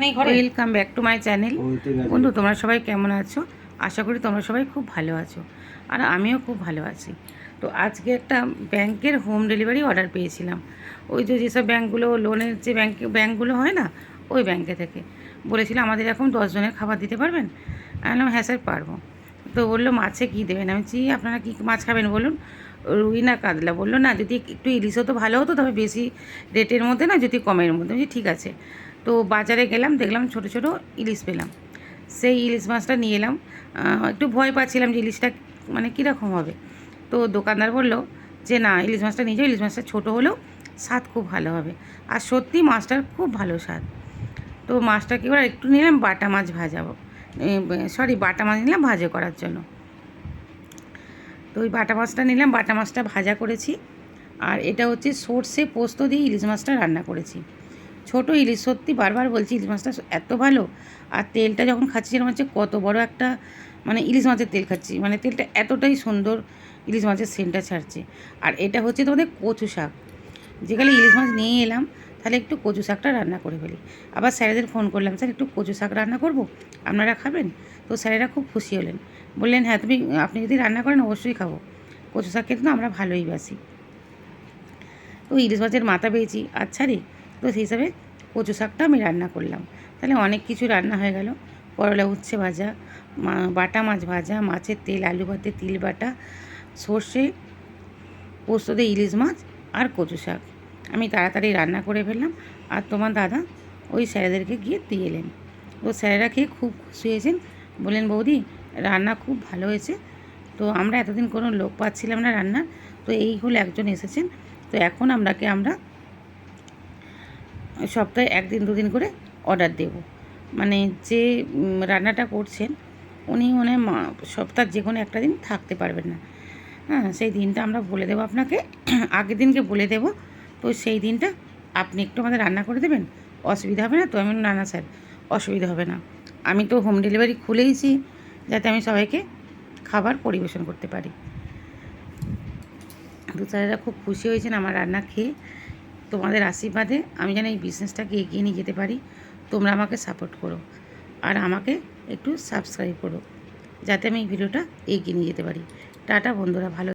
Welcome back to my channel. বন্ধু, তোমরা সবাই কেমন আছো? আশা করি তোমরা সবাই খুব ভালো আছো, আর আমিও খুব ভালো আছি। তো আজকে একটা ব্যাংকের হোম ডেলিভারি অর্ডার পেয়েছিলাম। ওই যে যেসব ব্যাঙ্কগুলো লোনের যে ব্যাঙ্কগুলো হয় না, ওই ব্যাংকে থেকে বলেছিল আমাদের এখন 10 জনের খাবার দিতে পারবেন। আমি বললাম হ্যাঁ স্যার পারবো। তো বললো মাছে কী দেবেন? আমি বলছি আপনারা কী মাছ খাবেন বলুন। রুই না কাতলা? বললো না, যদি একটু ইলিশ হতো ভালো হতো, তবে বেশি রেটের মধ্যে না, যদি কমের মধ্যে। বলছি ঠিক আছে। তো বাজারে গেলাম, দেখলাম ছোট ছোট ইলিশ পেলাম। সেই ইলিশ মাছটা নিয়ে এলাম। একটু ভয় পাচ্ছিলাম যে ইলিশটা মানে কীরকম হবে। তো দোকানদার বলল যে না, ইলিশ মাছটা নিয়ে যাও, ইলিশ মাছটা ছোটো হলেও স্বাদ খুব ভালো হবে। আর সত্যি মাছটার খুব ভালো স্বাদ। তো মাছটাকে এবার একটু নিলাম বাটা মাছ ভাজাবো, বাটা মাছ নিলাম ভাজা করার জন্য। তো ওই বাটা মাছটা নিলাম, বাটা মাছটা ভাজা করেছি। আর এটা হচ্ছে সর্ষে পোস্ত দিয়ে ইলিশ মাছটা রান্না করেছি। ছোটো ইলিশ, সত্যি বারবার বলছি ইলিশ মাছটা এত ভালো। আর তেলটা যখন খাচ্ছি সেরকম হচ্ছে কত বড় একটা মানে ইলিশ মাছের তেল খাচ্ছি, মানে তেলটা এতটাই সুন্দর, ইলিশ মাছের সেন্টটা ছাড়ছে। আর এটা হচ্ছে তোমাদের কচু শাক। যেখানে ইলিশ মাছ নিয়ে এলাম, তাহলে একটু কচু শাকটা রান্না করে ফেলি। আবার স্যারেদের ফোন করলাম, স্যার একটু কচু শাক রান্না করব, আপনারা খাবেন? তো স্যারেরা খুব খুশি হলেন, বললেন হ্যাঁ আপনি যদি রান্না করেন অবশ্যই খাবো, কচু শাক খেতে তো আমরা ভালোই বাসি। তো ইলিশ মাছের মাথা পেয়েছি, আচ্ছা রে। তো সেই হিসাবে কচু শাকটা আমি রান্না করলাম। তাহলে অনেক কিছু রান্না হয়ে গেল। করলা উচ্ছে ভাজা, বাটা মাছ ভাজা, মাছের তেল, আলু ভাতে তিল বাটা, সর্ষে পোস্ত দিয়ে ইলিশ মাছ আর কচু শাক আমি তাড়াতাড়ি রান্না করে ফেললাম। আর তোমার দাদা ওই স্যারেদেরকে গিয়ে দিয়ে এলেন। ও স্যারেরা খেয়ে খুব খুশি হয়েছেন, বললেন বৌদি রান্না খুব ভালো হয়েছে। তো আমরা এতদিন কোনো লোক পাচ্ছিলাম না রান্নার, তো এই হলো একজন এসেছেন। তো এখন আমরা সপ্তাহে 1 দিন 2 দিন করে অর্ডার দেব। মানে যে রান্নাটা করছেন উনি সপ্তাহে যে কোনো একটা দিন থাকতে পারবেন না। হ্যাঁ, সেই দিনটা আমরা বলে দেবো আপনাকে, আগের দিনকে বলে দেব। তো সেই দিনটা আপনি একটু আমাদের রান্না করে দেবেন, অসুবিধা হবে না তো? আমি না না স্যার, অসুবিধা হবে না। আমি তো হোম ডেলিভারি খুলেইছি যাতে আমি সবাইকে খাবার পরিবেশন করতে পারি। তো স্যারেরা খুব খুশি হয়েছেন আমার রান্না খেয়ে। তোমাদের আশীর্বাদে আমি যেন এই বিজনেসটাকে এগিয়ে নিয়ে যেতে পারি। তোমরা আমাকে সাপোর্ট করো, আর আমাকে একটু সাবস্ক্রাইব করো, যাতে আমি এই ভিডিওটা এগিয়ে নিয়ে যেতে পারি। টাটা বন্ধুরা, ভালো।